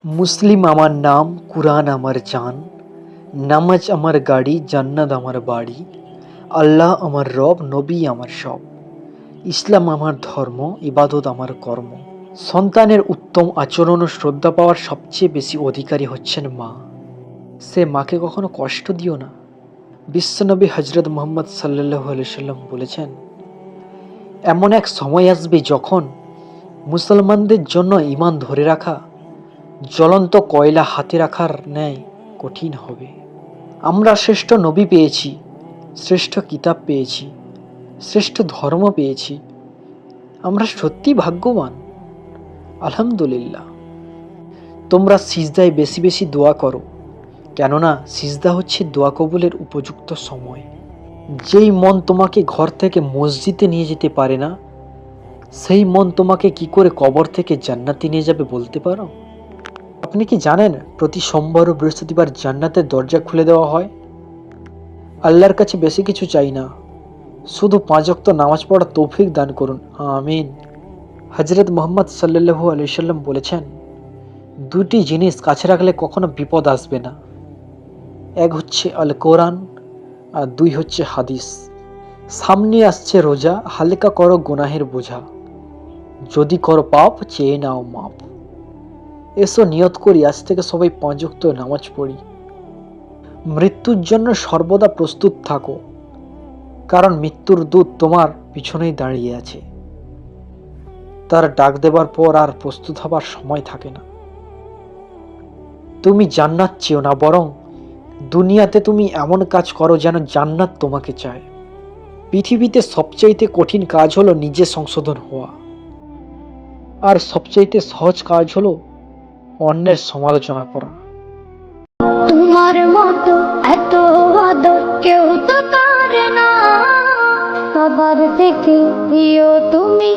মুসলিম আমার নাম, কুরআন আমার জান, নামাজ আমার গাড়ি, জান্নাত আমার বাড়ি, আল্লাহ আমার রব, নবী আমার সব, ইসলাম আমার ধর্ম, ইবাদত আমার কর্ম। সন্তানের উত্তম আচরণ ও শ্রদ্ধা পাওয়ার সবচেয়ে বেশি অধিকারী হচ্ছেন মা। সে মাকে কখনো কষ্ট দিও না। বিশ্বনবী হজরত মুহাম্মদ সাল্লাল্লাহু আলাইহি সাল্লাম বলেছেন, এমন এক সময় আসবে যখন মুসলমানদের জন্য ঈমান ধরে রাখা জ্বলন্ত কয়লা হাতে রাখার ন্যায় কঠিন হবে। আমরা শ্রেষ্ঠ নবী পেয়েছি, শ্রেষ্ঠ কিতাব পেয়েছি, শ্রেষ্ঠ ধর্ম পেয়েছি। আমরা সত্যি ভাগ্যবান। আলহামদুলিল্লাহ। তোমরা সিজদায় বেশি বেশি দোয়া করো, কেননা সিজদা হচ্ছে দোয়া কবুলের উপযুক্ত সময়। যেই মন তোমাকে ঘর থেকে মসজিদে নিয়ে যেতে পারে না, সেই মন তোমাকে কি করে কবর থেকে জান্নাতে নিয়ে যাবে বলতে পারো? আপনি কি জানেন প্রতি সোমবার ও বৃহস্পতিবার জান্নাতের দরজা খুলে দেওয়া হয়? আল্লাহর কাছে বেশি কিছু চাই না, শুধু 5 ওয়াক্ত নামাজ পড়ার তৌফিক দান করুন, আমিন। হযরত মুহাম্মদ সাল্লাল্লাহু আলাইহি সাল্লাম বলেছেন, দুটি জিনিস কাছে রাখলে কখনো বিপদ আসবে না। এক হচ্ছে আল কোরআন আর 2 হচ্ছে হাদিস। সামনে আসছে রোজা, হালকা করো গুনাহের বোঝা, যদি করো পাপ চেয়ে নাও মাপ। এসো নিয়ত করি আজ থেকে সবাই 5 ওয়াক্ত নামাজ পড়ি। মৃত্যুর জন্য সর্বদা প্রস্তুত থাকো, কারণ মৃত্যুর দূত তোমার পিছনেই দাঁড়িয়ে আছে। তার ডাক দেবার পর আর প্রস্তুত হবার সময় থাকে না। তুমি জান্নাত চেও না, বরং দুনিয়াতে তুমি এমন কাজ করো যেন জান্নাত তোমাকে চায়। পৃথিবীতে সবচাইতে কঠিন কাজ হলো নিজে সংশোধন হওয়া, আর সবচাইতে সহজ কাজ হলো অন্যের সমালোচনা করা। তোমার মতো এত আদর কেউ তো করে না, সবার থেকে প্রিয় তুমি।